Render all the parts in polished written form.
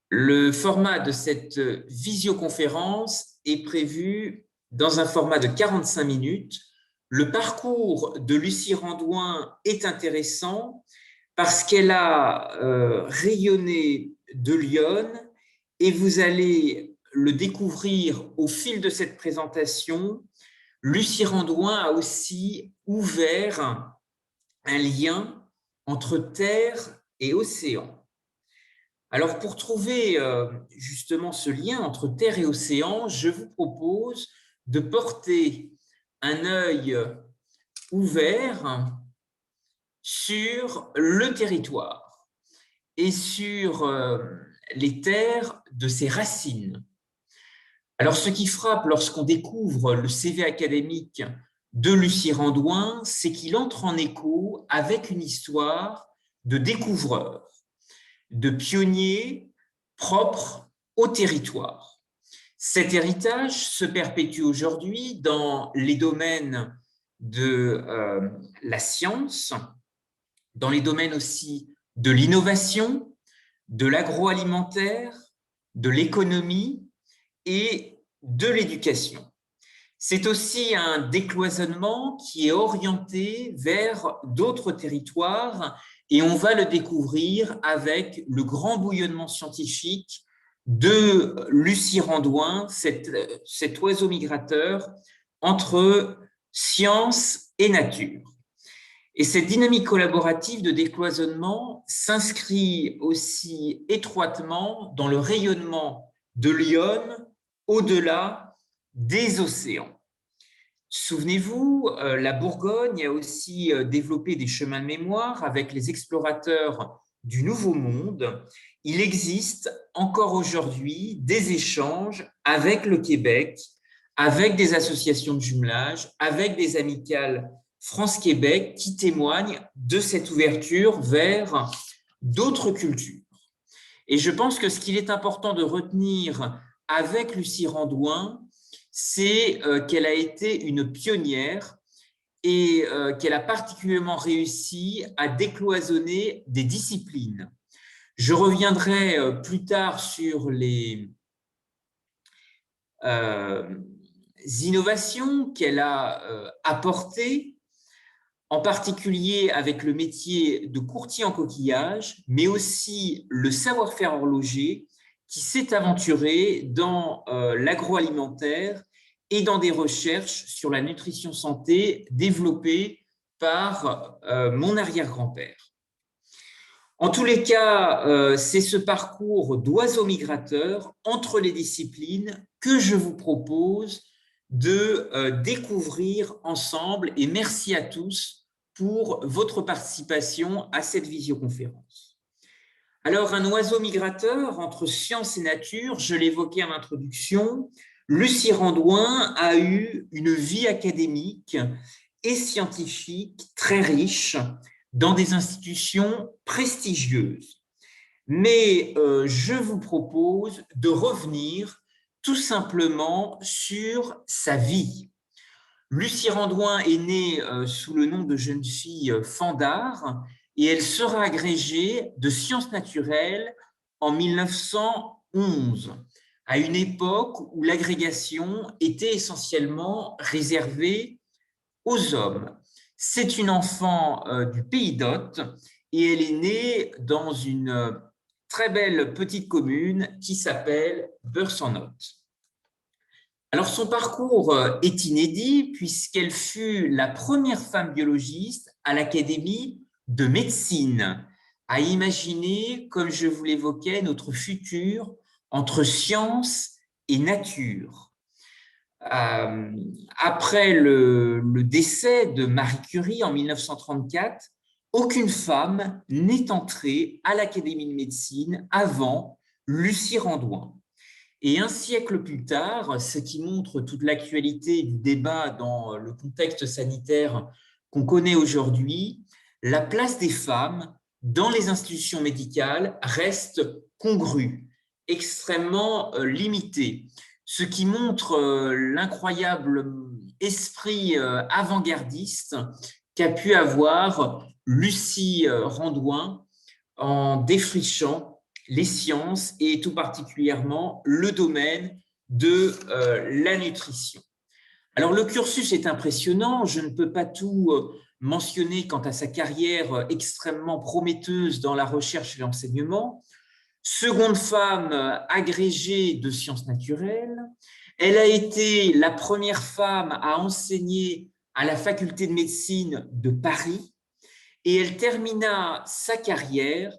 Le format de cette visioconférence est prévu dans un format de 45 minutes. Le parcours de Lucie Randouin est intéressant parce qu'elle a rayonné de Lyon et vous allez le découvrir au fil de cette présentation. Lucie Randouin a aussi ouvert un lien entre terre et océan. Alors, pour trouver justement ce lien entre terre et océan, je vous propose de porter un œil ouvert sur le territoire et sur les terres de ses racines. Alors, ce qui frappe lorsqu'on découvre le CV académique de Lucie Randouin, c'est qu'il entre en écho avec une histoire de découvreur, de pionniers propres au territoire. Cet héritage se perpétue aujourd'hui dans les domaines de la science, dans les domaines aussi de l'innovation, de l'agroalimentaire, de l'économie et de l'éducation. C'est aussi un décloisonnement qui est orienté vers d'autres territoires et on va le découvrir avec le grand bouillonnement scientifique de Lucie Randouin, cet oiseau migrateur entre science et nature. Et cette dynamique collaborative de décloisonnement s'inscrit aussi étroitement dans le rayonnement de Lyon au-delà des océans. Souvenez-vous, la Bourgogne a aussi développé des chemins de mémoire avec les explorateurs du Nouveau Monde. Il existe encore aujourd'hui des échanges avec le Québec, avec des associations de jumelage, avec des amicales France-Québec qui témoignent de cette ouverture vers d'autres cultures. Et je pense que ce qu'il est important de retenir avec Lucie Randouin, c'est qu'elle a été une pionnière et qu'elle a particulièrement réussi à décloisonner des disciplines. Je reviendrai plus tard sur les innovations qu'elle a apportées, en particulier avec le métier de courtier en coquillage, mais aussi le savoir-faire horloger qui s'est aventuré dans l'agroalimentaire et dans des recherches sur la nutrition santé développées par mon arrière-grand-père. En tous les cas, c'est ce parcours d'oiseau migrateur entre les disciplines que je vous propose de découvrir ensemble et merci à tous pour votre participation à cette visioconférence. Alors, un oiseau migrateur entre science et nature, je l'évoquais en introduction, Lucie Randouin a eu une vie académique et scientifique très riche dans des institutions prestigieuses. Mais je vous propose de revenir tout simplement sur sa vie. Lucie Randouin est née sous le nom de jeune fille Fandard et elle sera agrégée de sciences naturelles en 1911, à une époque où l'agrégation était essentiellement réservée aux hommes. C'est une enfant du Pays d'Hôte et elle est née dans une très belle petite commune qui s'appelle Beurs-en-Othe. Alors, son parcours est inédit puisqu'elle fut la première femme biologiste à l'Académie de médecine, à imaginer, comme je vous l'évoquais, notre futur entre science et nature. Après le décès de Marie Curie en 1934, aucune femme n'est entrée à l'Académie de médecine avant Lucie Randouin. Et un siècle plus tard, ce qui montre toute l'actualité du débat dans le contexte sanitaire qu'on connaît aujourd'hui, la place des femmes dans les institutions médicales reste congrue, extrêmement limitée, ce qui montre l'incroyable esprit avant-gardiste qu'a pu avoir Lucie Randouin en défrichant les sciences et tout particulièrement le domaine de la nutrition. Alors, le cursus est impressionnant. Je ne peux pas tout mentionner quant à sa carrière extrêmement prometteuse dans la recherche et l'enseignement. Seconde femme agrégée de sciences naturelles, elle a été la première femme à enseigner à la faculté de médecine de Paris et elle termina sa carrière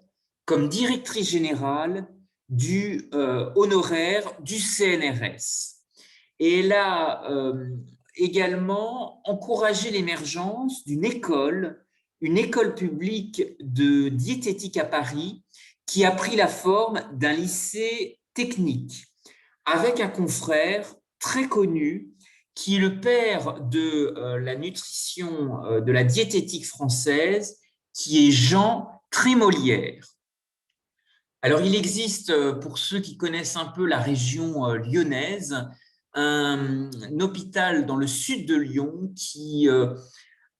comme directrice générale du honoraire du CNRS. Et elle a également encouragé l'émergence d'une école, une école publique de diététique à Paris, qui a pris la forme d'un lycée technique, avec un confrère très connu, qui est le père de la nutrition, de la diététique française, qui est Jean Trémolière. Alors, il existe, pour ceux qui connaissent un peu la région lyonnaise, un hôpital dans le sud de Lyon qui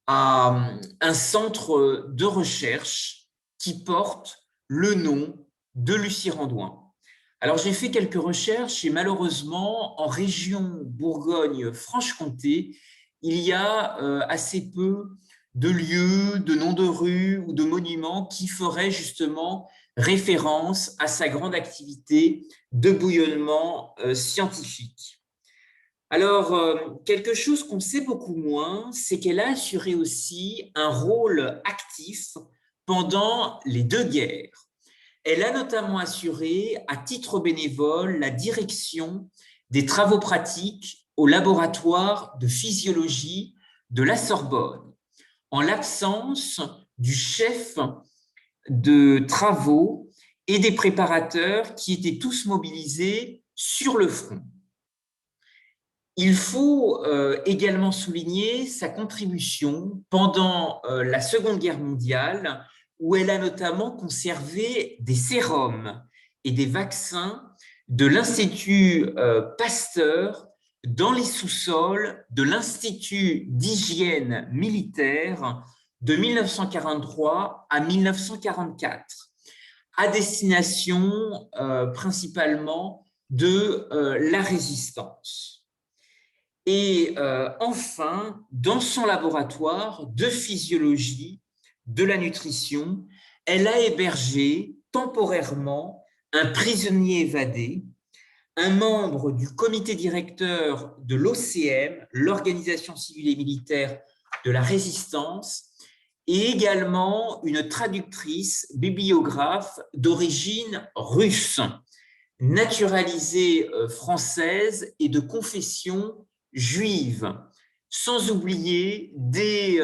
a un centre de recherche qui porte le nom de Lucie Randouin. Alors, j'ai fait quelques recherches et malheureusement, en région Bourgogne-Franche-Comté, il y a assez peu de lieux, de noms de rues ou de monuments qui feraient justement référence à sa grande activité de bouillonnement scientifique. Alors, quelque chose qu'on sait beaucoup moins, c'est qu'elle a assuré aussi un rôle actif pendant les deux guerres. Elle a notamment assuré, à titre bénévole, la direction des travaux pratiques au laboratoire de physiologie de la Sorbonne, en l'absence du chef de travaux et des préparateurs qui étaient tous mobilisés sur le front. Il faut également souligner sa contribution pendant la Seconde Guerre mondiale, où elle a notamment conservé des sérums et des vaccins de l'Institut Pasteur dans les sous-sols de l'Institut d'hygiène militaire de 1943 à 1944, à destination principalement de la résistance. Et enfin, dans son laboratoire de physiologie de la nutrition, elle a hébergé temporairement un prisonnier évadé, un membre du comité directeur de l'OCM, l'Organisation civile et militaire de la résistance, et également une traductrice bibliographe d'origine russe, naturalisée française et de confession juive, sans oublier des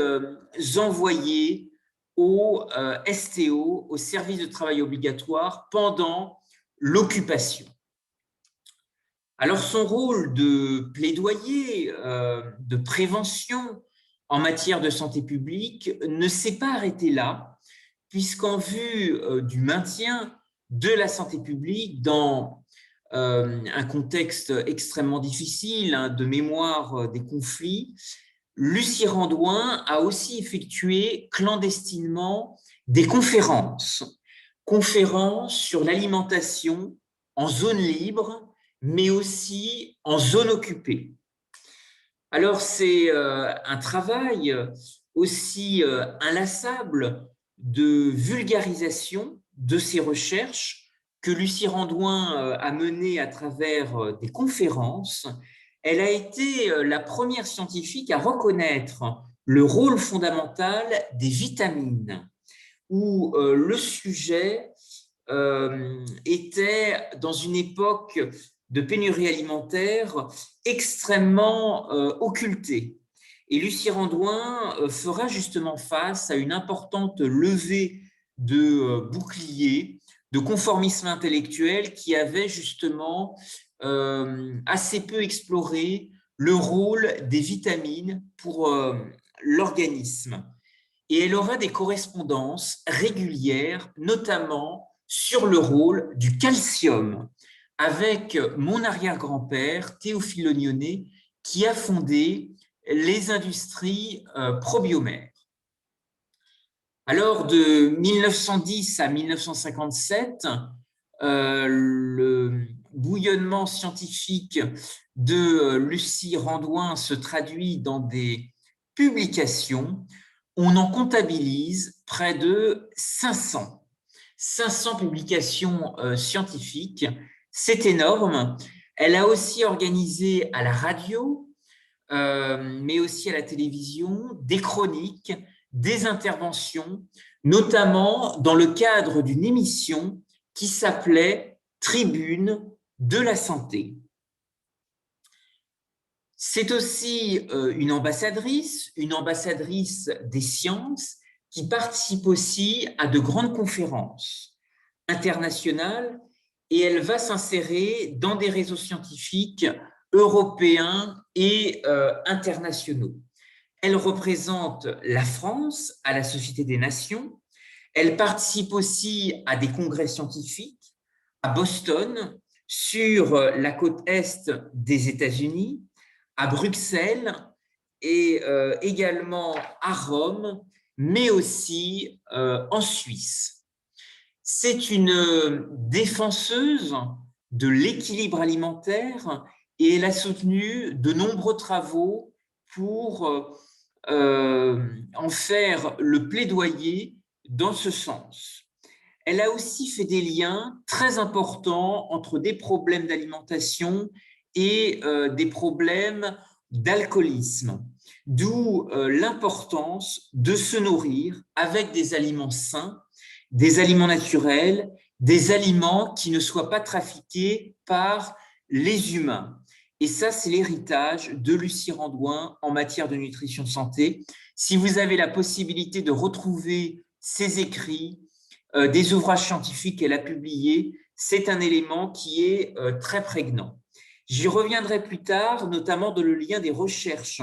envoyés au STO, au service de travail obligatoire, pendant l'occupation. Alors, son rôle de plaidoyer, de prévention en matière de santé publique ne s'est pas arrêté là, puisqu'en vue du maintien de la santé publique dans un contexte extrêmement difficile de mémoire des conflits, Lucie Randouin a aussi effectué clandestinement des conférences sur l'alimentation en zone libre, mais aussi en zone occupée. Alors, c'est un travail aussi inlassable de vulgarisation de ces recherches que Lucie Randouin a menées à travers des conférences. Elle a été la première scientifique à reconnaître le rôle fondamental des vitamines, où le sujet était, dans une époque de pénurie alimentaire, extrêmement occulté. Et Lucie Randouin fera justement face à une importante levée de boucliers, de conformisme intellectuel qui avait justement assez peu exploré le rôle des vitamines pour l'organisme. Et elle aura des correspondances régulières, notamment sur le rôle du calcium, avec mon arrière-grand-père, Théophile Lognonnet, qui a fondé les industries Probiomère. Alors, de 1910 à 1957, le bouillonnement scientifique de Lucie Randouin se traduit dans des publications. On en comptabilise près de 500. 500 publications scientifiques, c'est énorme. Elle a aussi organisé à la radio, mais aussi à la télévision, des chroniques, des interventions, notamment dans le cadre d'une émission qui s'appelait Tribune de la santé. C'est aussi une ambassadrice des sciences qui participe aussi à de grandes conférences internationales et elle va s'insérer dans des réseaux scientifiques européens et internationaux. Elle représente la France à la Société des Nations. Elle participe aussi à des congrès scientifiques à Boston, sur la côte est des États-Unis, à Bruxelles et également à Rome, mais aussi en Suisse. C'est une défenseuse de l'équilibre alimentaire et elle a soutenu de nombreux travaux pour en faire le plaidoyer dans ce sens. Elle a aussi fait des liens très importants entre des problèmes d'alimentation et des problèmes d'alcoolisme, d'où l'importance de se nourrir avec des aliments sains, des aliments naturels, des aliments qui ne soient pas trafiqués par les humains. Et ça, c'est l'héritage de Lucie Randouin en matière de nutrition santé. Si vous avez la possibilité de retrouver ses écrits, des ouvrages scientifiques qu'elle a publiés, c'est un élément qui est très prégnant. J'y reviendrai plus tard, notamment dans le lien des recherches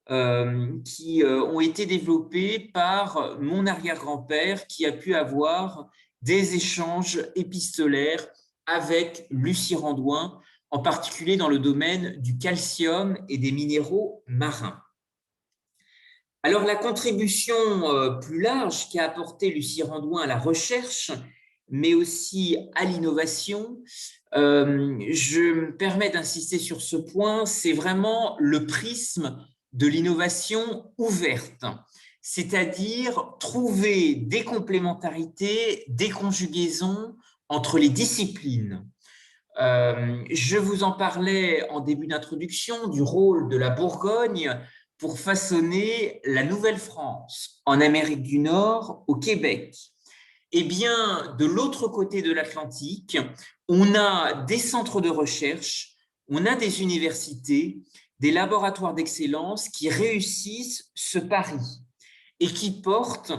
qui ont été développées par mon arrière-grand-père qui a pu avoir des échanges épistolaires avec Lucie Randouin, en particulier dans le domaine du calcium et des minéraux marins. Alors, la contribution plus large qu'a apportée Lucie Randouin à la recherche, mais aussi à l'innovation, je me permets d'insister sur ce point, c'est vraiment le prisme de l'innovation ouverte, c'est-à-dire trouver des complémentarités, des conjugaisons entre les disciplines. Je vous en parlais en début d'introduction du rôle de la Bourgogne pour façonner la Nouvelle-France en Amérique du Nord, au Québec. Eh bien, de l'autre côté de l'Atlantique, on a des centres de recherche, on a des universités, des laboratoires d'excellence qui réussissent ce pari et qui portent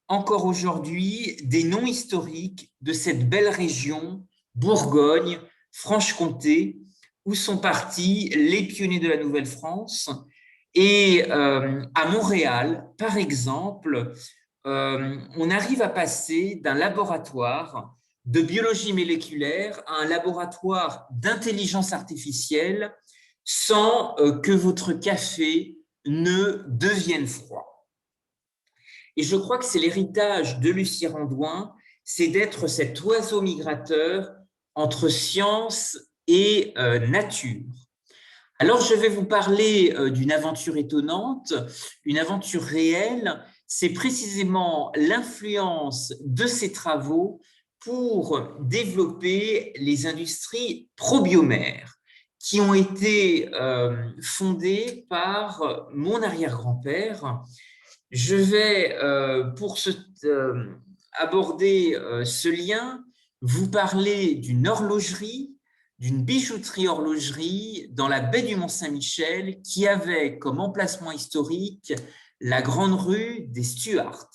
encore aujourd'hui des noms historiques de cette belle région, Bourgogne, Franche-Comté, où sont partis les pionniers de la Nouvelle-France. Et à Montréal, par exemple, on arrive à passer d'un laboratoire de biologie moléculaire à un laboratoire d'intelligence artificielle sans que votre café ne devienne froid. Et je crois que c'est l'héritage de Lucie Randouin, c'est d'être cet oiseau migrateur entre science et nature. Alors, je vais vous parler d'une aventure étonnante, une aventure réelle. C'est précisément l'influence de ces travaux pour développer les industries probiomères qui ont été fondées par mon arrière-grand-père. Je vais, pour aborder ce lien, vous parler d'une horlogerie, d'une bijouterie-horlogerie dans la baie du Mont-Saint-Michel qui avait comme emplacement historique la grande rue des Stuarts.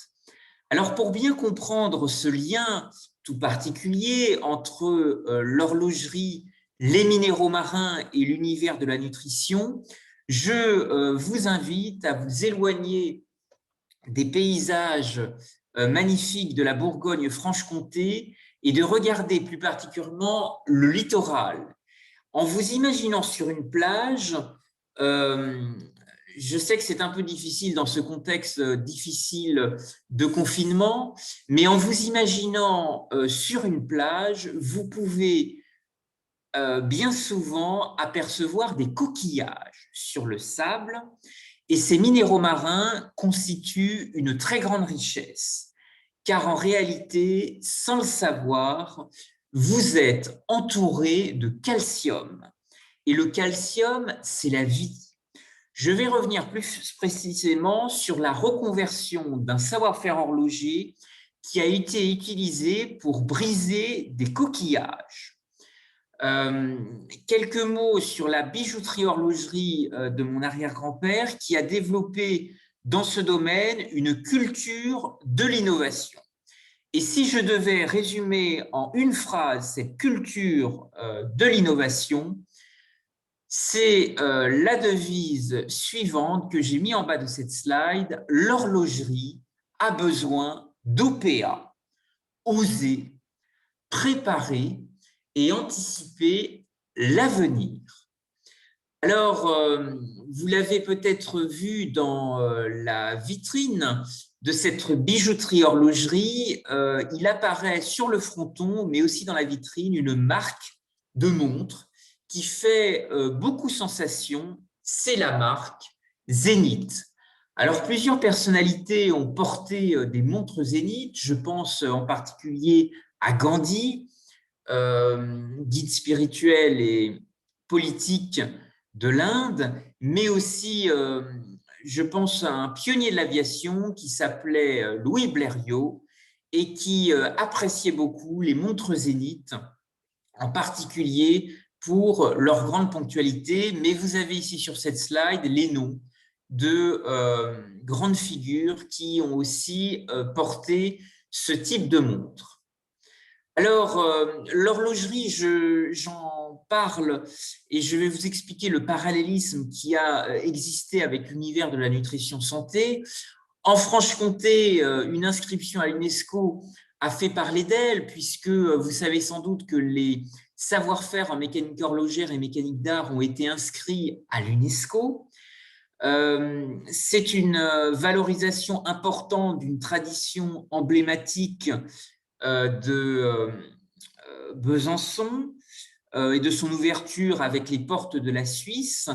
Alors, pour bien comprendre ce lien tout particulier entre l'horlogerie, les minéraux marins et l'univers de la nutrition, je vous invite à vous éloigner des paysages magnifiques de la Bourgogne-Franche-Comté et de regarder plus particulièrement le littoral. En vous imaginant sur une plage, je sais que c'est un peu difficile dans ce contexte difficile de confinement, mais en vous imaginant sur une plage, vous pouvez bien souvent apercevoir des coquillages sur le sable, et ces minéraux marins constituent une très grande richesse, car en réalité, sans le savoir, vous êtes entouré de calcium. Et le calcium, c'est la vie. Je vais revenir plus précisément sur la reconversion d'un savoir-faire horloger qui a été utilisé pour briser des coquillages. Quelques mots sur la bijouterie-horlogerie de mon arrière-grand-père qui a développé dans ce domaine une culture de l'innovation. Et si je devais résumer en une phrase cette culture de l'innovation, c'est la devise suivante que j'ai mis en bas de cette slide: l'horlogerie a besoin d'OPA, oser, préparer et anticiper l'avenir. Alors, vous l'avez peut-être vu dans la vitrine de cette bijouterie-horlogerie, il apparaît sur le fronton, mais aussi dans la vitrine, une marque de montre qui fait beaucoup sensation, c'est la marque Zénith. Alors, plusieurs personnalités ont porté des montres Zénith, je pense en particulier à Gandhi, guide spirituel et politique de l'Inde, mais aussi, je pense à un pionnier de l'aviation qui s'appelait Louis Blériot et qui appréciait beaucoup les montres Zénith, en particulier pour leur grande ponctualité. Mais vous avez ici sur cette slide les noms de grandes figures qui ont aussi porté ce type de montre. Alors, l'horlogerie, j'en parle et je vais vous expliquer le parallélisme qui a existé avec l'univers de la nutrition santé. En Franche-Comté, une inscription à l'UNESCO a fait parler d'elle, puisque vous savez sans doute que les savoir-faire en mécanique horlogère et mécanique d'art ont été inscrits à l'UNESCO. C'est une valorisation importante d'une tradition emblématique de Besançon et de son ouverture avec les portes de la Suisse,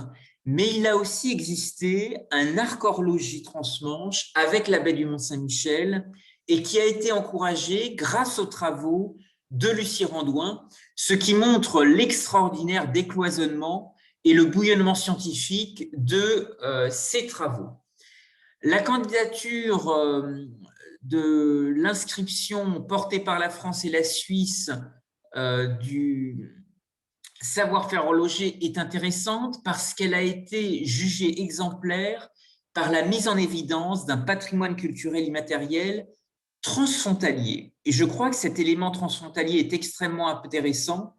mais il a aussi existé un arc horloger transmanche avec la baie du Mont-Saint-Michel et qui a été encouragé grâce aux travaux de Lucie Randouin, ce qui montre l'extraordinaire décloisonnement et le bouillonnement scientifique de ces travaux. La candidature de l'inscription portée par la France et la Suisse du savoir-faire horloger est intéressante parce qu'elle a été jugée exemplaire par la mise en évidence d'un patrimoine culturel immatériel transfrontalier. Et je crois que cet élément transfrontalier est extrêmement intéressant,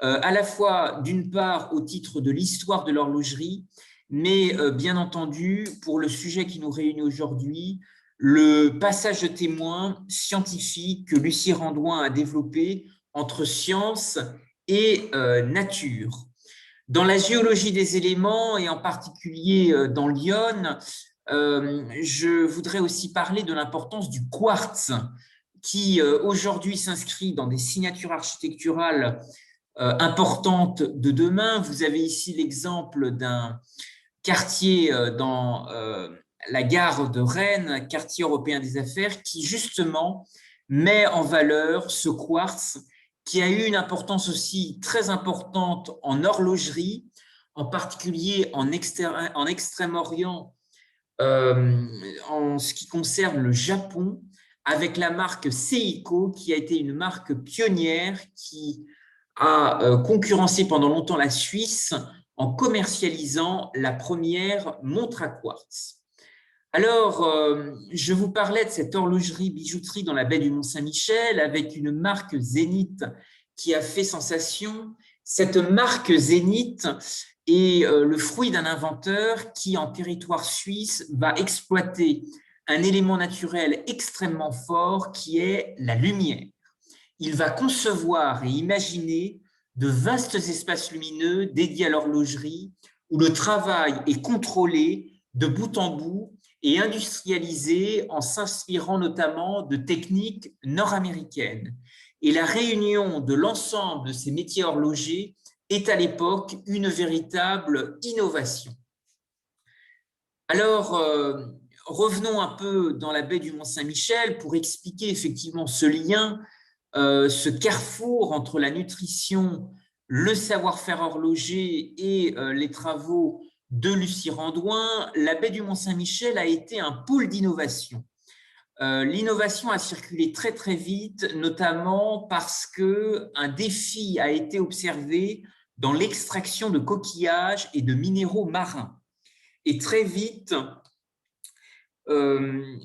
à la fois d'une part au titre de l'histoire de l'horlogerie, mais bien entendu pour le sujet qui nous réunit aujourd'hui, le passage de témoin scientifique que Lucie Randouin a développé entre science et nature. Dans la géologie des éléments, et en particulier dans l'ion, je voudrais aussi parler de l'importance du quartz, qui aujourd'hui s'inscrit dans des signatures architecturales importantes de demain. Vous avez ici l'exemple d'un quartier dans la gare de Rennes, quartier européen des affaires, qui justement met en valeur ce quartz qui a eu une importance aussi très importante en horlogerie, en particulier en Extrême-Orient, en ce qui concerne le Japon, avec la marque Seiko, qui a été une marque pionnière qui a concurrencé pendant longtemps la Suisse en commercialisant la première montre à quartz. Alors, je vous parlais de cette horlogerie-bijouterie dans la baie du Mont-Saint-Michel avec une marque Zénith qui a fait sensation. Cette marque Zénith est le fruit d'un inventeur qui, en territoire suisse, va exploiter un élément naturel extrêmement fort qui est la lumière. Il va concevoir et imaginer de vastes espaces lumineux dédiés à l'horlogerie où le travail est contrôlé de bout en bout et industrialisé en s'inspirant notamment de techniques nord-américaines. Et la réunion de l'ensemble de ces métiers horlogers est à l'époque une véritable innovation. Alors, revenons un peu dans la baie du Mont-Saint-Michel pour expliquer effectivement ce lien, ce carrefour entre la nutrition, le savoir-faire horloger et les travaux de Lucie Randouin. La baie du Mont-Saint-Michel a été un pôle d'innovation. L'innovation a circulé très très vite, notamment parce qu'un défi a été observé dans l'extraction de coquillages et de minéraux marins. Et très vite, le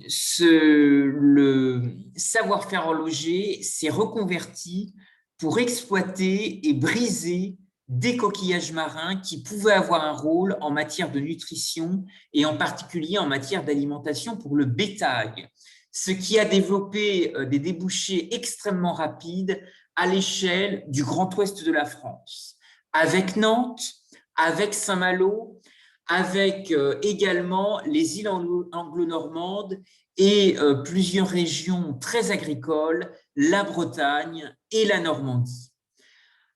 savoir-faire horloger s'est reconverti pour exploiter et briser des coquillages marins qui pouvaient avoir un rôle en matière de nutrition et en particulier en matière d'alimentation pour le bétail, ce qui a développé des débouchés extrêmement rapides à l'échelle du Grand Ouest de la France, avec Nantes, avec Saint-Malo, avec également les îles anglo-normandes et plusieurs régions très agricoles, la Bretagne et la Normandie.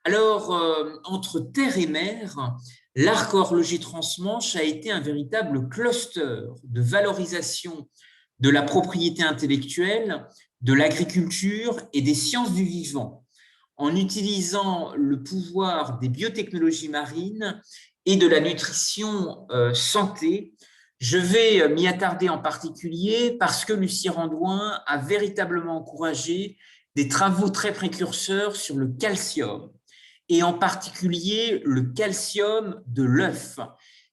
Alors, entre terre et mer, l'arc horloger transmanche a été un véritable cluster de valorisation de la propriété intellectuelle, de l'agriculture et des sciences du vivant, en utilisant le pouvoir des biotechnologies marines et de la nutrition santé. Je vais m'y attarder en particulier parce que Lucie Randouin a véritablement encouragé des travaux très précurseurs sur le calcium, et en particulier le calcium de l'œuf.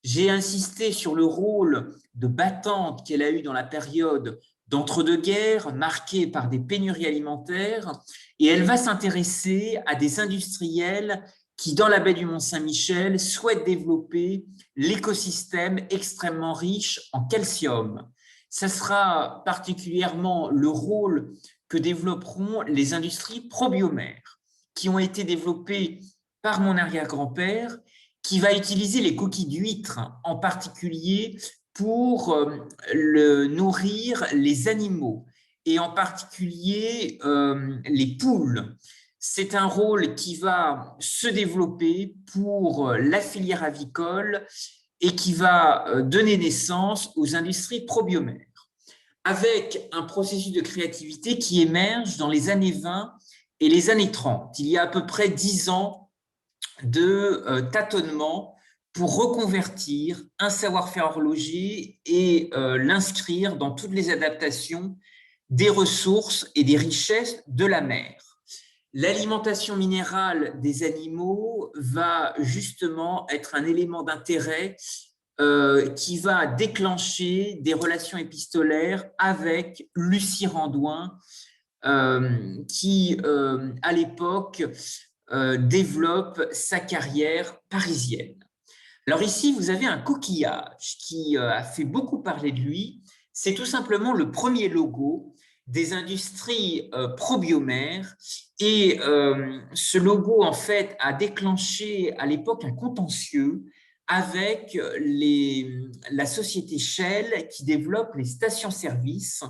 J'ai insisté sur le rôle de battante qu'elle a eu dans la période d'entre-deux-guerres, marquée par des pénuries alimentaires, et elle va s'intéresser à des industriels qui, dans la baie du Mont-Saint-Michel, souhaitent développer l'écosystème extrêmement riche en calcium. Ce sera particulièrement le rôle que développeront les industries probiomères, qui ont été développées par mon arrière-grand-père, qui va utiliser les coquilles d'huîtres, en particulier pour nourrir les animaux, et en particulier les poules. C'est un rôle qui va se développer pour la filière avicole et qui va donner naissance aux industries probiomères, avec un processus de créativité qui émerge dans les années 20 et les années 30. Il y a à peu près 10 ans de tâtonnement pour reconvertir un savoir-faire horloger et l'inscrire dans toutes les adaptations des ressources et des richesses de la mer. L'alimentation minérale des animaux va justement être un élément d'intérêt qui va déclencher des relations épistolaires avec Lucie Randouin, qui, à l'époque, développe sa carrière parisienne. Alors ici, vous avez un coquillage qui a fait beaucoup parler de lui. C'est tout simplement le premier logo des industries probiomères, et ce logo, en fait, a déclenché à l'époque un contentieux avec la société Shell qui développe les stations-service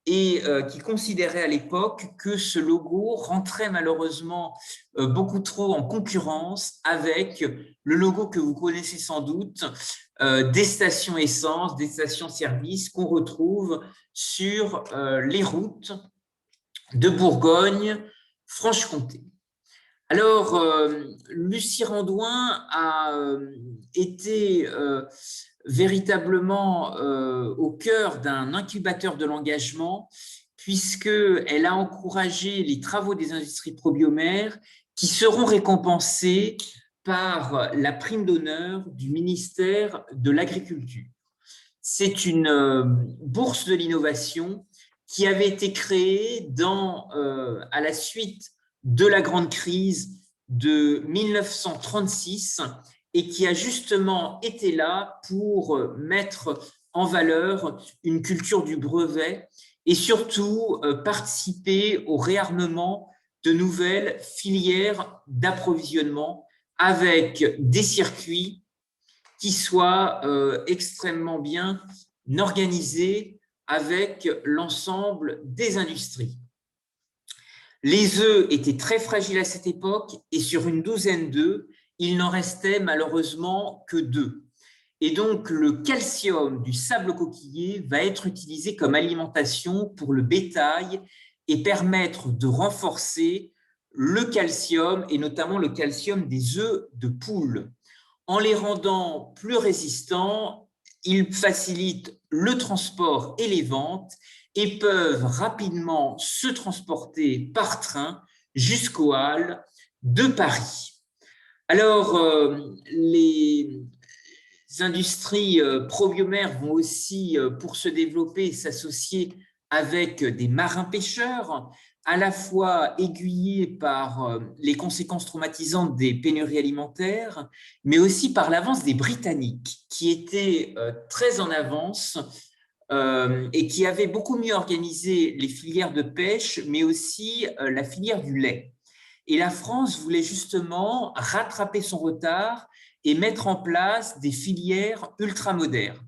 et qui considérait à l'époque que ce logo rentrait malheureusement beaucoup trop en concurrence avec le logo que vous connaissez sans doute des stations essence, des stations-service qu'on retrouve sur les routes de Bourgogne-Franche-Comté. Alors, Lucie Randouin a été véritablement au cœur d'un incubateur de l'engagement, puisqu'elle a encouragé les travaux des industries probiomères qui seront récompensés par la prime d'honneur du ministère de l'Agriculture. C'est une bourse de l'innovation qui avait été créée à la suite de la grande crise de 1936 et qui a justement été là pour mettre en valeur une culture du brevet et surtout participer au réarmement de nouvelles filières d'approvisionnement avec des circuits qui soit extrêmement bien organisé avec l'ensemble des industries. Les œufs étaient très fragiles à cette époque et sur une douzaine d'œufs, il n'en restait malheureusement que 2. Et donc, le calcium du sable coquillé va être utilisé comme alimentation pour le bétail et permettre de renforcer le calcium et notamment le calcium des œufs de poule. En les rendant plus résistants, ils facilitent le transport et les ventes et peuvent rapidement se transporter par train jusqu'aux halles de Paris. Alors, les industries probiomères vont aussi, pour se développer, s'associer avec des marins-pêcheurs, à la fois aiguillés par les conséquences traumatisantes des pénuries alimentaires, mais aussi par l'avance des Britanniques, qui étaient très en avance et qui avaient beaucoup mieux organisé les filières de pêche, mais aussi la filière du lait. Et la France voulait justement rattraper son retard et mettre en place des filières ultramodernes.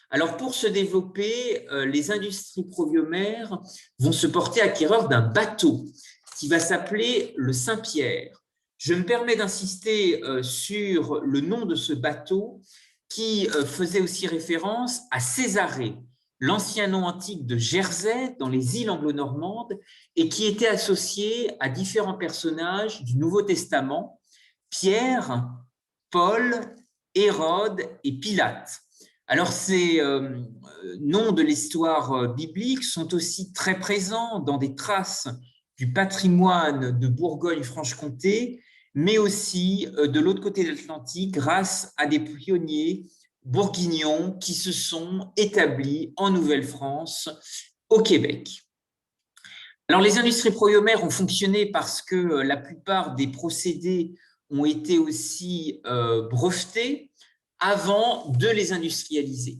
Alors, pour se développer, les industries probiomères vont se porter acquéreurs d'un bateau qui va s'appeler le Saint-Pierre. Je me permets d'insister sur le nom de ce bateau qui faisait aussi référence à Césarée, l'ancien nom antique de Jersey dans les îles anglo-normandes et qui était associé à différents personnages du Nouveau Testament, Pierre, Paul, Hérode et Pilate. Alors, ces noms de l'histoire biblique sont aussi très présents dans des traces du patrimoine de Bourgogne-Franche-Comté, mais aussi de l'autre côté de l'Atlantique grâce à des pionniers bourguignons qui se sont établis en Nouvelle-France, au Québec. Alors, les industries probiomères ont fonctionné parce que la plupart des procédés ont été aussi brevetés avant de les industrialiser.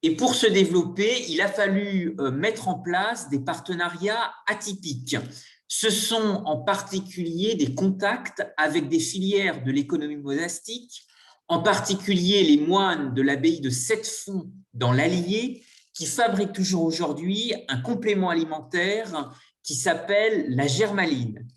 Et pour se développer, il a fallu mettre en place des partenariats atypiques. Ce sont en particulier des contacts avec des filières de l'économie monastique, en particulier les moines de l'abbaye de Sept-Fonds dans l'Allier, qui fabriquent toujours aujourd'hui un complément alimentaire qui s'appelle la germaline.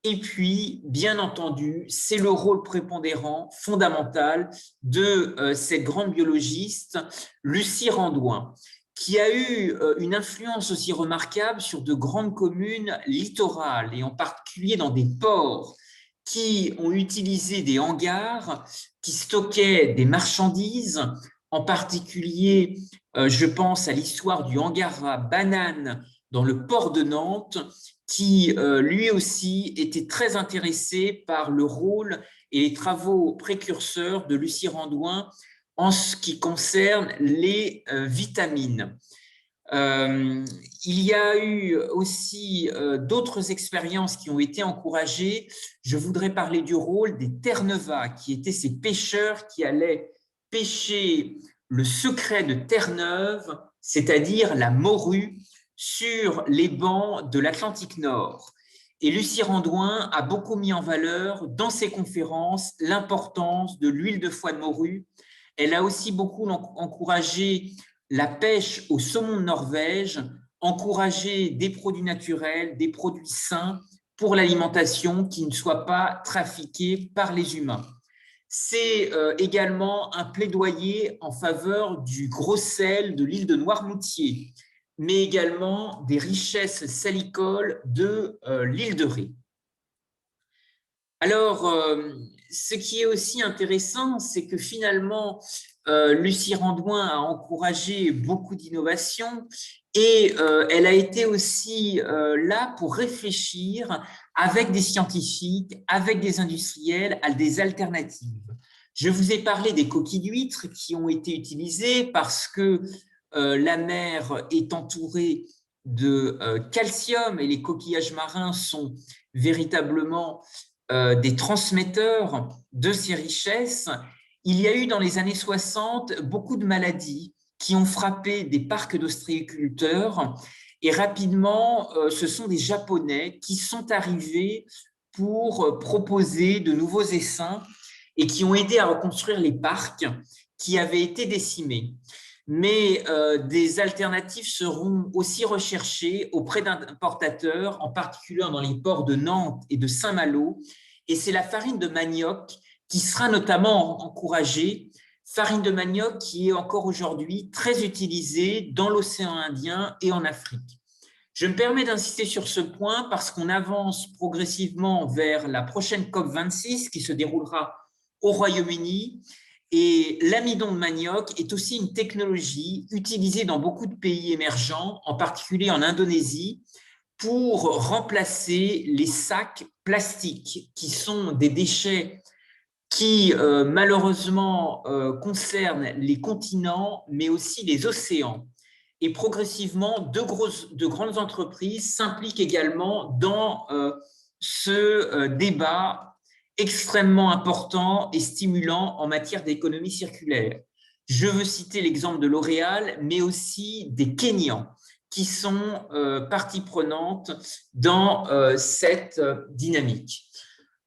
Et puis, bien entendu, c'est le rôle prépondérant, fondamental de cette grande biologiste, Lucie Randouin, qui a eu une influence aussi remarquable sur de grandes communes littorales, et en particulier dans des ports qui ont utilisé des hangars qui stockaient des marchandises, en particulier, je pense à l'histoire du hangar à bananes dans le port de Nantes, qui lui aussi était très intéressé par le rôle et les travaux précurseurs de Lucie Randouin en ce qui concerne les vitamines. Il y a eu aussi d'autres expériences qui ont été encouragées. Je voudrais parler du rôle des Terre-Neuva, qui étaient ces pêcheurs qui allaient pêcher le secret de Terre-Neuve, c'est-à-dire la morue, sur les bancs de l'Atlantique Nord. Et Lucie Randouin a beaucoup mis en valeur dans ses conférences l'importance de l'huile de foie de morue. Elle a aussi beaucoup encouragé la pêche au saumon de Norvège, encouragé des produits naturels, des produits sains pour l'alimentation qui ne soient pas trafiqués par les humains. C'est également un plaidoyer en faveur du gros sel de l'île de Noirmoutier, mais également des richesses salicoles de l'île de Ré. Alors, ce qui est aussi intéressant, c'est que finalement, Lucie Randouin a encouragé beaucoup d'innovations et elle a été aussi là pour réfléchir avec des scientifiques, avec des industriels, à des alternatives. Je vous ai parlé des coquilles d'huîtres qui ont été utilisées parce que la mer est entourée de calcium et les coquillages marins sont véritablement des transmetteurs de ces richesses. Il y a eu dans les années 60 beaucoup de maladies qui ont frappé des parcs d'ostréiculteurs et rapidement, ce sont des Japonais qui sont arrivés pour proposer de nouveaux essaims et qui ont aidé à reconstruire les parcs qui avaient été décimés. Mais des alternatives seront aussi recherchées auprès d'importateurs, en particulier dans les ports de Nantes et de Saint-Malo. Et c'est la farine de manioc qui sera notamment encouragée, farine de manioc qui est encore aujourd'hui très utilisée dans l'océan Indien et en Afrique. Je me permets d'insister sur ce point parce qu'on avance progressivement vers la prochaine COP26 qui se déroulera au Royaume-Uni. Et l'amidon de manioc est aussi une technologie utilisée dans beaucoup de pays émergents, en particulier en Indonésie, pour remplacer les sacs plastiques qui sont des déchets qui malheureusement concernent les continents, mais aussi les océans. Et progressivement, de grandes entreprises s'impliquent également dans ce débat extrêmement important et stimulant en matière d'économie circulaire. Je veux citer l'exemple de L'Oréal, mais aussi des Kenyans qui sont partie prenante dans cette dynamique.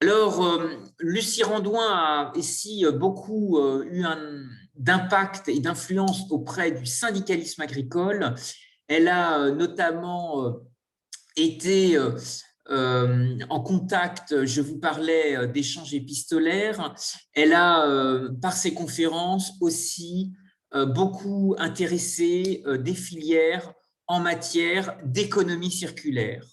Alors, Lucie Randouin a ici beaucoup eu d'impact et d'influence auprès du syndicalisme agricole. Elle a notamment été en contact, je vous parlais d'échanges épistolaires. Elle a, par ses conférences, aussi beaucoup intéressé des filières en matière d'économie circulaire.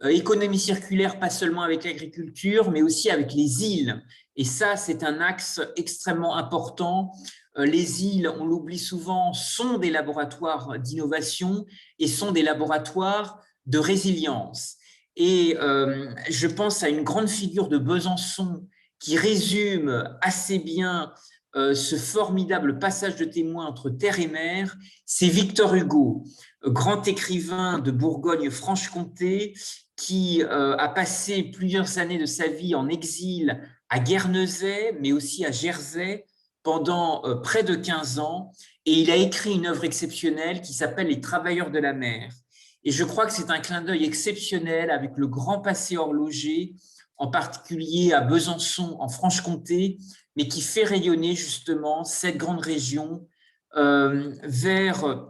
Économie circulaire, pas seulement avec l'agriculture, mais aussi avec les îles. Et ça, c'est un axe extrêmement important. Les îles, on l'oublie souvent, sont des laboratoires d'innovation et sont des laboratoires de résilience. Et je pense à une grande figure de Besançon qui résume assez bien ce formidable passage de témoin entre terre et mer, c'est Victor Hugo, grand écrivain de Bourgogne-Franche-Comté, qui a passé plusieurs années de sa vie en exil à Guernesey, mais aussi à Jersey, pendant près de 15 ans, et il a écrit une œuvre exceptionnelle qui s'appelle « Les travailleurs de la mer ». Et je crois que c'est un clin d'œil exceptionnel avec le grand passé horloger, en particulier à Besançon, en Franche-Comté, mais qui fait rayonner justement cette grande région vers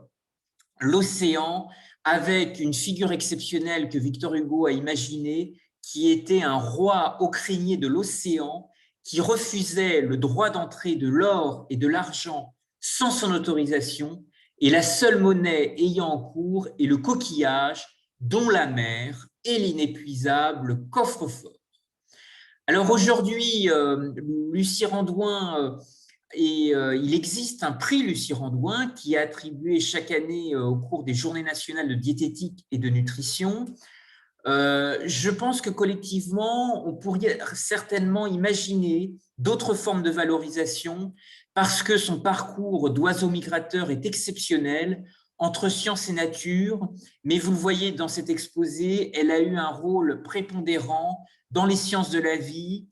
l'océan, avec une figure exceptionnelle que Victor Hugo a imaginée, qui était un roi ocrénier de l'océan qui refusait le droit d'entrée de l'or et de l'argent sans son autorisation, et la seule monnaie ayant en cours est le coquillage dont la mer est l'inépuisable coffre-fort. Alors aujourd'hui, Lucie Randouin et il existe un prix Lucie Randouin qui est attribué chaque année au cours des Journées nationales de diététique et de nutrition. Je pense que collectivement, on pourrait certainement imaginer d'autres formes de valorisation parce que son parcours d'oiseau migrateur est exceptionnel entre science et nature, mais vous le voyez dans cet exposé, elle a eu un rôle prépondérant dans les sciences de la vie,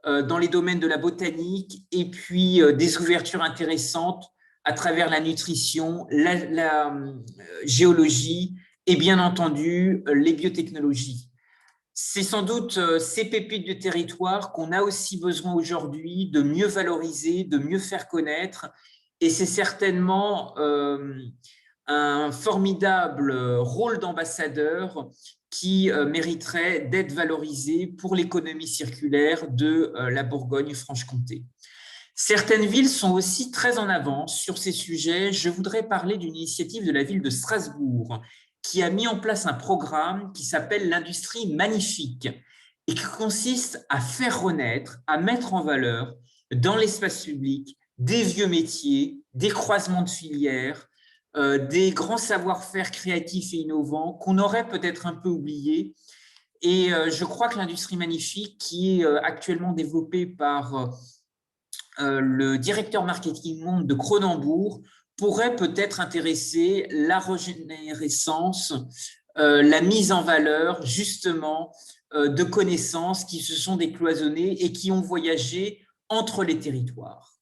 dans les domaines de la botanique et puis des ouvertures intéressantes à travers la nutrition, la géologie et bien entendu les biotechnologies. C'est sans doute ces pépites de territoire qu'on a aussi besoin aujourd'hui de mieux valoriser, de mieux faire connaître, et c'est certainement un formidable rôle d'ambassadeur qui mériterait d'être valorisé pour l'économie circulaire de la Bourgogne-Franche-Comté. Certaines villes sont aussi très en avance sur ces sujets. Je voudrais parler d'une initiative de la ville de Strasbourg qui a mis en place un programme qui s'appelle l'industrie magnifique et qui consiste à faire renaître, à mettre en valeur dans l'espace public des vieux métiers, des croisements de filières, des grands savoir-faire créatifs et innovants qu'on aurait peut-être un peu oubliés. Et je crois que l'industrie magnifique, qui est actuellement développée par le directeur marketing monde de Cronenbourg, pourrait peut-être intéresser la régénérescence, la mise en valeur justement de connaissances qui se sont décloisonnées et qui ont voyagé entre les territoires.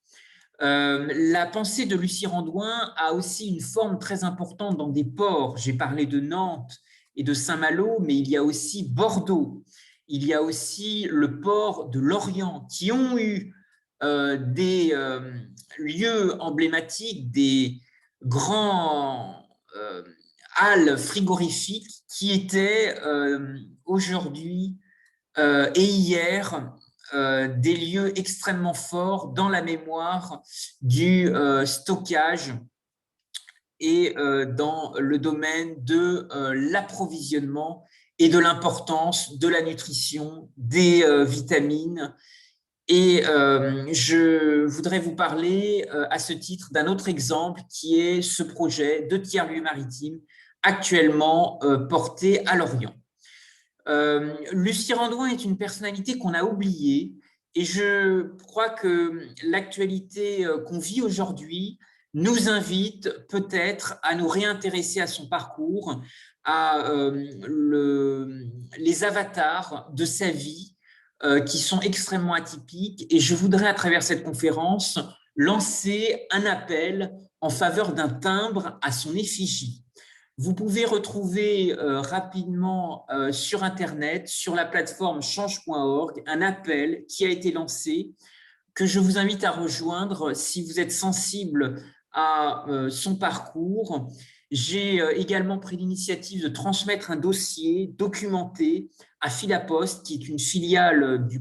La pensée de Lucie Randouin a aussi une forme très importante dans des ports. J'ai parlé de Nantes et de Saint-Malo, mais il y a aussi Bordeaux. Il y a aussi le port de Lorient qui ont eu des lieux emblématiques, des grands halles frigorifiques qui étaient aujourd'hui et hier des lieux extrêmement forts dans la mémoire du stockage et dans le domaine de l'approvisionnement et de l'importance de la nutrition, des vitamines. Et je voudrais vous parler à ce titre d'un autre exemple qui est ce projet de tiers-lieu maritime actuellement porté à Lorient. Lucie Randouin est une personnalité qu'on a oubliée et je crois que l'actualité qu'on vit aujourd'hui nous invite peut-être à nous réintéresser à son parcours, à les avatars de sa vie qui sont extrêmement atypiques. Et je voudrais, à travers cette conférence, lancer un appel en faveur d'un timbre à son effigie. Vous pouvez retrouver rapidement sur Internet, sur la plateforme change.org, un appel qui a été lancé, que je vous invite à rejoindre si vous êtes sensible à son parcours. J'ai également pris l'initiative de transmettre un dossier documenté à Philaposte, qui est une filiale du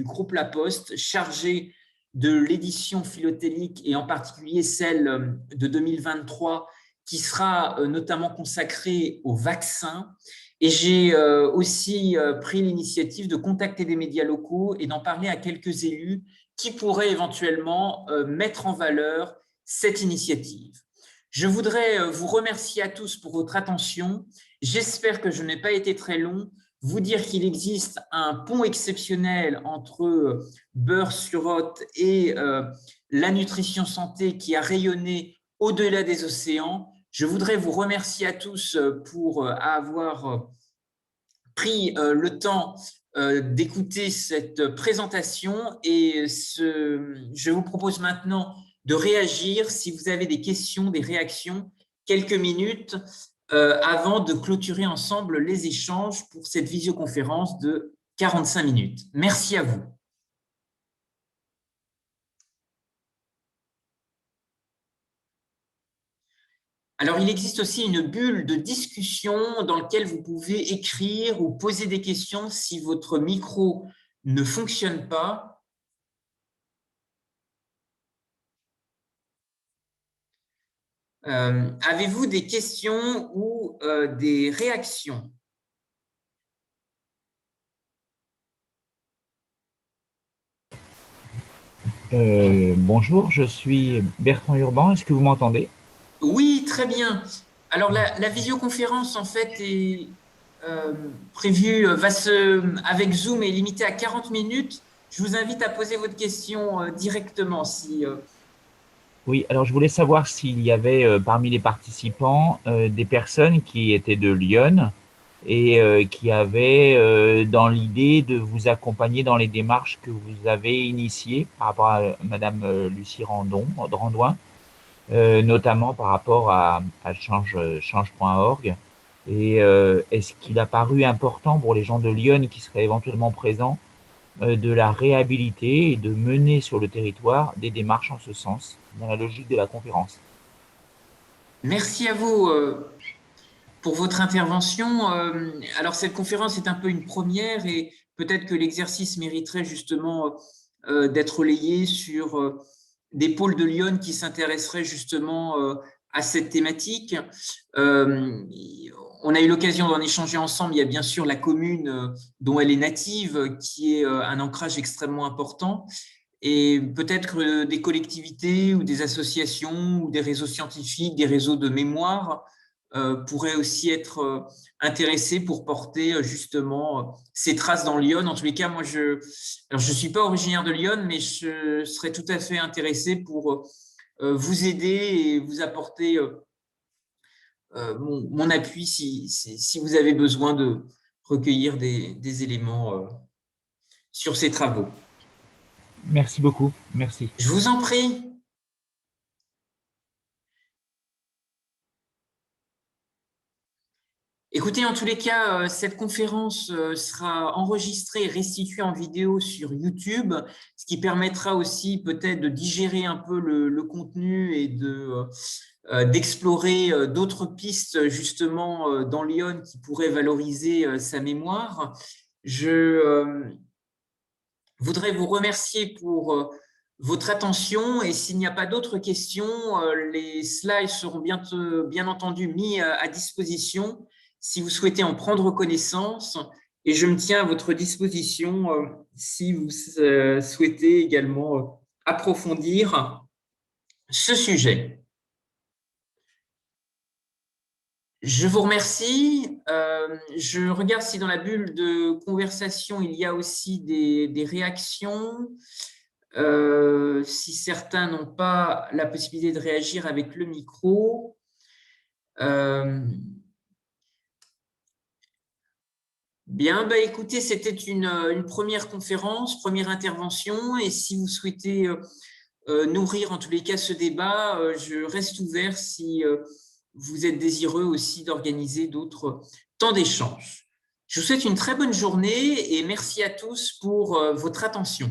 groupe La Poste, chargée de l'édition philatélique et en particulier celle de 2023, qui sera notamment consacrée aux vaccins. Et j'ai aussi pris l'initiative de contacter des médias locaux et d'en parler à quelques élus qui pourraient éventuellement mettre en valeur cette initiative. Je voudrais vous remercier à tous pour votre attention. J'espère que je n'ai pas été très long. Vous dire qu'il existe un pont exceptionnel entre Beurre-sur-Othe et la nutrition santé qui a rayonné au-delà des océans. Je voudrais vous remercier à tous pour avoir pris le temps d'écouter cette présentation et je vous propose maintenant de réagir si vous avez des questions, des réactions, quelques minutes avant de clôturer ensemble les échanges pour cette visioconférence de 45 minutes. Merci à vous. Alors, il existe aussi une bulle de discussion dans laquelle vous pouvez écrire ou poser des questions si votre micro ne fonctionne pas. Avez-vous des questions ou des réactions? Bonjour, je suis Bertrand Urban. Est-ce que vous m'entendez? Oui, très bien. Alors, la visioconférence, en fait, est prévue, avec Zoom, est limitée à 40 minutes. Je vous invite à poser votre question directement. Oui, alors je voulais savoir s'il y avait parmi les participants des personnes qui étaient de Lyon et qui avaient dans l'idée de vous accompagner dans les démarches que vous avez initiées par rapport à Madame Lucie Randouin, notamment par rapport à change.org. Et est-ce qu'il a paru important pour les gens de Lyon qui seraient éventuellement présents de la réhabiliter et de mener sur le territoire des démarches en ce sens, dans la logique de la conférence. Merci à vous pour votre intervention. Alors, cette conférence est un peu une première et peut-être que l'exercice mériterait justement d'être relayé sur des pôles de Lyon qui s'intéresseraient justement à cette thématique. On a eu l'occasion d'en échanger ensemble. Il y a bien sûr la commune dont elle est native, qui est un ancrage extrêmement important. Et peut-être que des collectivités ou des associations ou des réseaux scientifiques, des réseaux de mémoire pourraient aussi être intéressés pour porter justement ces traces dans Lyon. En tous les cas, moi, alors je suis pas originaire de Lyon, mais je serais tout à fait intéressé pour vous aider et vous apporter mon appui si vous avez besoin de recueillir des éléments sur ces travaux. Merci beaucoup. Merci. Je vous en prie. Écoutez, en tous les cas, cette conférence sera enregistrée et restituée en vidéo sur YouTube, ce qui permettra aussi peut-être de digérer un peu le contenu et d'explorer d'autres pistes justement dans Lyon qui pourraient valoriser sa mémoire. Je voudrais vous remercier pour votre attention et s'il n'y a pas d'autres questions, les slides seront bientôt, bien entendu mis à disposition si vous souhaitez en prendre connaissance et je me tiens à votre disposition si vous souhaitez également approfondir ce sujet. Je vous remercie. Je regarde si dans la bulle de conversation, il y a aussi des réactions. Si certains n'ont pas la possibilité de réagir avec le micro. Bien, bah écoutez, c'était une première conférence, première intervention, et si vous souhaitez nourrir en tous les cas ce débat, je reste ouvert si vous êtes désireux aussi d'organiser d'autres temps d'échange. Je vous souhaite une très bonne journée et merci à tous pour votre attention.